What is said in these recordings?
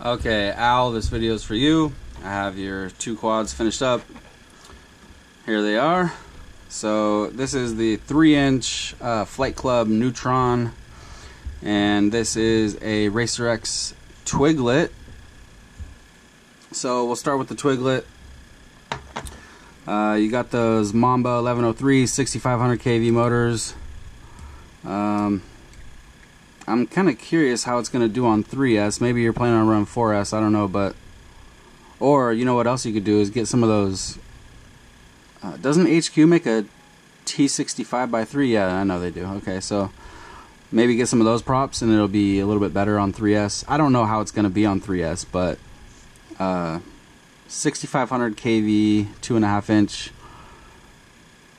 Okay, Al, this video is for you. I have your two quads finished up. Here they are. So this is the 3-inch Flight Club Neutron, and this is a Racer X Twiglet. So we'll start with the Twiglet. You got those Mamba 1103 6500 kV motors. I'm kind of curious how it's going to do on 3S. Maybe you're planning on running 4S, I don't know, but... Or, you know what else you could do is get some of those... doesn't HQ make a T65x3? Yeah, I know they do. Okay, so maybe get some of those props and it'll be a little bit better on 3S. I don't know how it's going to be on 3S, but 6500 kV, 2.5 inch.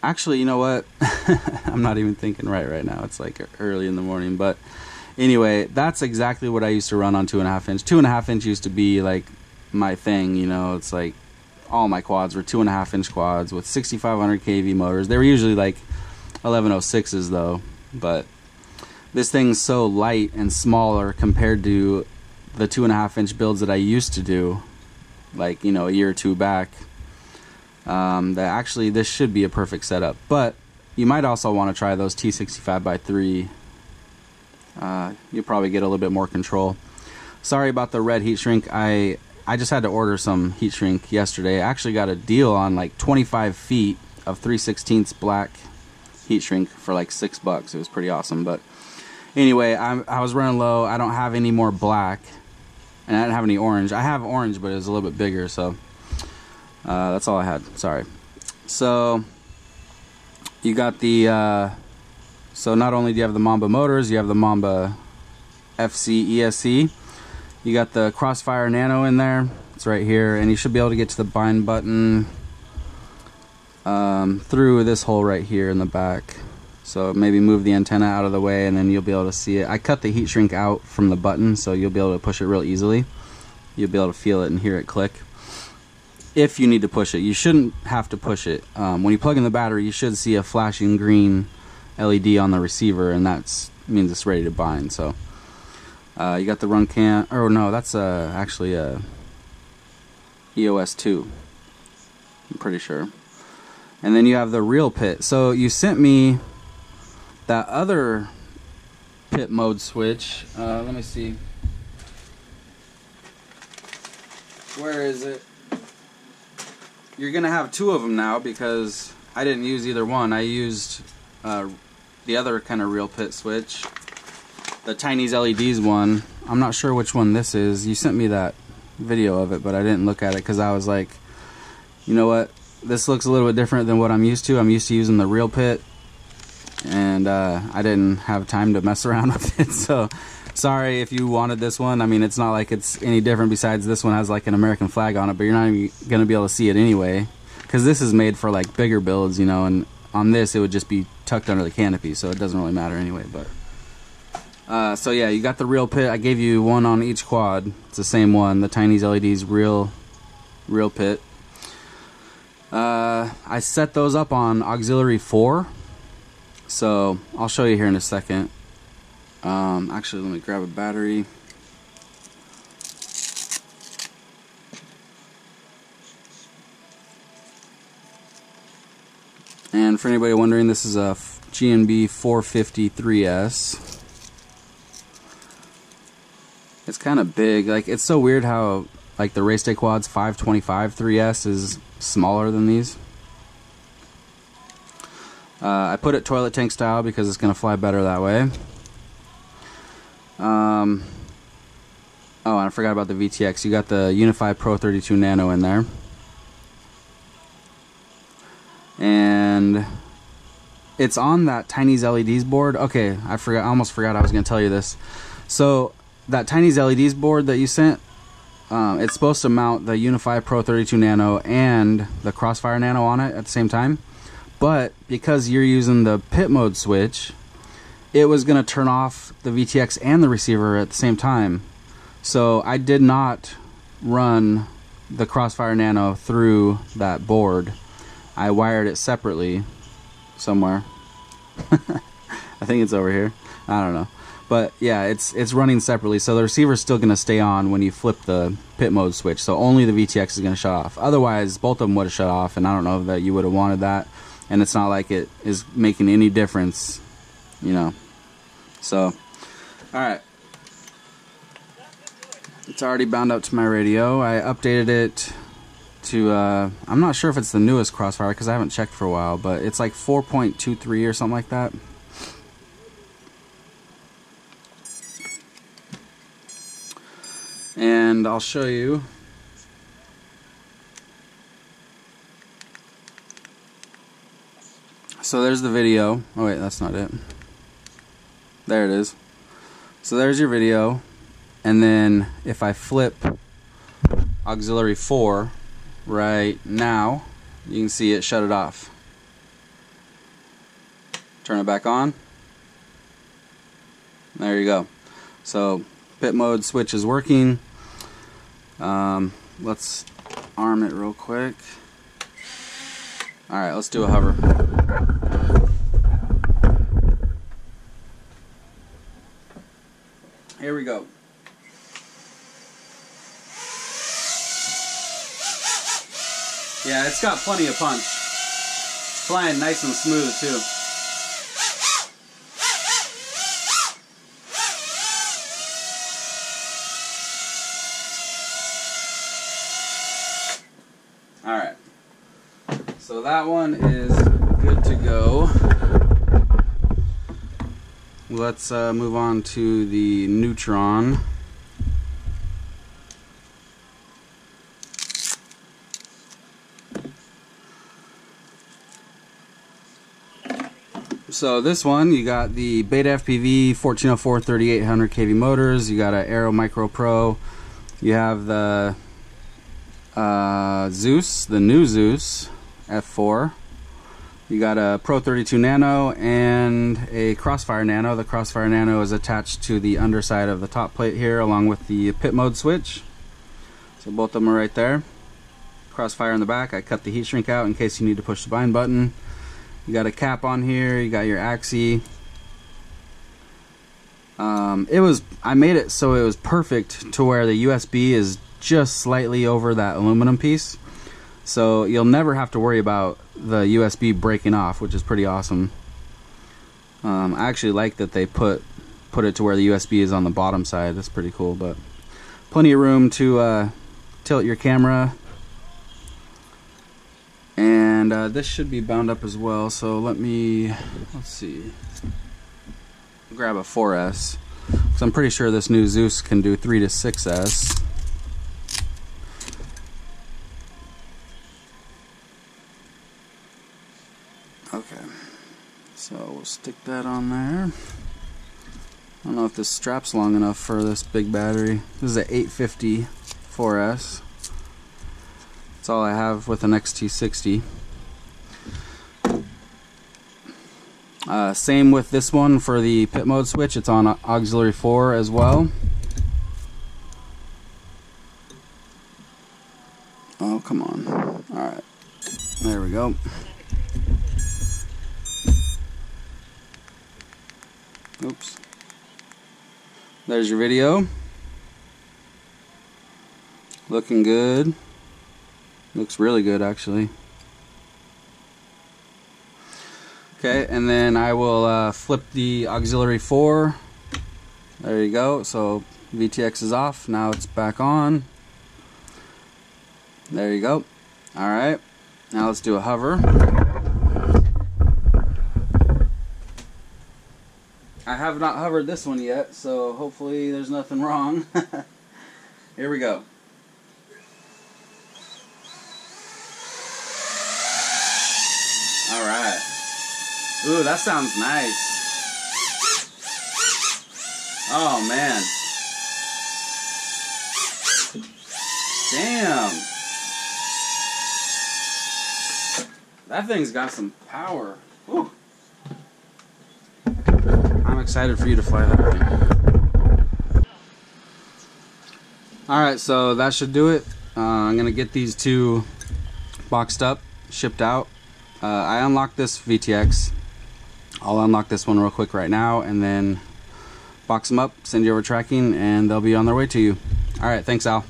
Actually, you know what? I'm not even thinking right now. It's like early in the morning, but anyway, that's exactly what I used to run on 2.5 inch. 2.5 inch used to be like my thing, you know. It's like all my quads were 2.5 inch quads with 6500 kV motors. They were usually like 1106s though, but this thing's so light and smaller compared to the 2.5 inch builds that I used to do, like, you know, a year or two back. That actually this should be a perfect setup, but you might also want to try those T65x3. You'll probably get a little bit more control. Sorry about the red heat shrink. I just had to order some heat shrink yesterday. I actually got a deal on like 25 feet of 3/16 black heat shrink for like $6. It was pretty awesome. But anyway, I was running low. I don't have any more black, and I didn't have any orange. I have orange, but it was a little bit bigger, so that's all I had. Sorry. So you got the so not only do you have the Mamba motors, you have the Mamba FC ESC. You got the Crossfire Nano in there. It's right here, and you should be able to get to the bind button through this hole right here in the back. So maybe move the antenna out of the way, and then you'll be able to see it. I cut the heat shrink out from the button, so you'll be able to push it real easily. You'll be able to feel it and hear it click. If you need to push it, you shouldn't have to push it. When you plug in the battery, you should see a flashing green LED on the receiver, and that means it's ready to bind. So you got the run cam, or no, that's actually a EOS 2, I'm pretty sure. And then you have the real pit. So you sent me that other pit mode switch. Let me see. Where is it? You're gonna have two of them now because I didn't use either one. I used the other kind of real pit switch, the Tinies LEDs one. I'm not sure which one this is. You sent me that video of it, but I didn't look at it because I was like, you know what, this looks a little bit different than what I'm used to. I'm used to using the real pit, and I didn't have time to mess around with it. So sorry if you wanted this one. I mean, it's not like it's any different besides this one has like an American flag on it, but you're not even gonna be able to see it anyway because this is made for like bigger builds, you know, and on this it would just be tucked under the canopy, so it doesn't really matter anyway. But so yeah, you got the real pit. I gave you one on each quad. It's the same one, the Tinies LEDs real pit. I set those up on auxiliary 4, so I'll show you here in a second. Actually, let me grab a battery. And for anybody wondering, this is a GNB 453S. It's kind of big. Like, it's so weird how like the Race Day Quads 525 3S is smaller than these. I put it toilet tank style because it's going to fly better that way. Oh, and I forgot about the VTX. You got the Unify Pro 32 Nano in there. And it's on that Tinies LEDs board. Okay, I almost forgot I was going to tell you this. So that Tinies LEDs board that you sent, it's supposed to mount the Unify Pro 32 Nano and the Crossfire Nano on it at the same time. But because you're using the pit mode switch, it was going to turn off the VTX and the receiver at the same time. So I did not run the Crossfire Nano through that board. I wired it separately somewhere. I think it's over here. I don't know. But yeah, it's running separately, so the receiver's still going to stay on when you flip the pit mode switch. So only the VTX is going to shut off. Otherwise, both of them would have shut off, and I don't know that you would have wanted that. And it's not like it is making any difference, you know. So, all right. It's already bound up to my radio. I updated it to, I'm not sure if it's the newest Crossfire because I haven't checked for a while, but it's like 4.23 or something like that. And I'll show you. So there's the video. Oh wait, that's not it. There it is. So there's your video. And then if I flip auxiliary 4 right now, you can see it shut it off. Turn it back on. There you go. So pit mode switch is working. Let's arm it real quick. Alright, let's do a hover. Here we go. Yeah, it's got plenty of punch. It's flying nice and smooth too. Alright, so that one is good to go. Let's move on to the Neutron. So this one, you got the Beta FPV 1404 3800 kV motors, you got an Aero Micro Pro, you have the Zeus, the new Zeus F4. You got a Pro 32 Nano and a Crossfire Nano. The Crossfire Nano is attached to the underside of the top plate here along with the pit mode switch. So both of them are right there. Crossfire in the back. I cut the heat shrink out in case you need to push the bind button. You got a cap on here, you got your AXI. I made it so it was perfect to where the USB is just slightly over that aluminum piece. So you'll never have to worry about the USB breaking off, which is pretty awesome. I actually like that they put it to where the USB is on the bottom side. That's pretty cool, but plenty of room to tilt your camera. And this should be bound up as well, so let's see, grab a 4S, because I'm pretty sure this new Zeus can do 3 to 6S. Okay, so we'll stick that on there. I don't know if this strap's long enough for this big battery. This is an 850 4S. That's all I have with an XT60. Same with this one for the pit mode switch. It's on auxiliary 4 as well. Oh, come on. Alright. There we go. Oops. There's your video. Looking good. Looks really good, actually. Okay, and then I will flip the auxiliary 4. There you go. So VTX is off. Now it's back on. There you go. Alright. Now let's do a hover. I have not hovered this one yet, so hopefully there's nothing wrong. Here we go. Alright. Ooh, that sounds nice. Oh, man. Damn. That thing's got some power. Ooh. I'm excited for you to fly that thing. Alright, so that should do it. I'm going to get these two boxed up, shipped out. I unlocked this VTX. I'll unlock this one real quick right now and then box them up, send you over tracking, and they'll be on their way to you. All right, thanks, Al.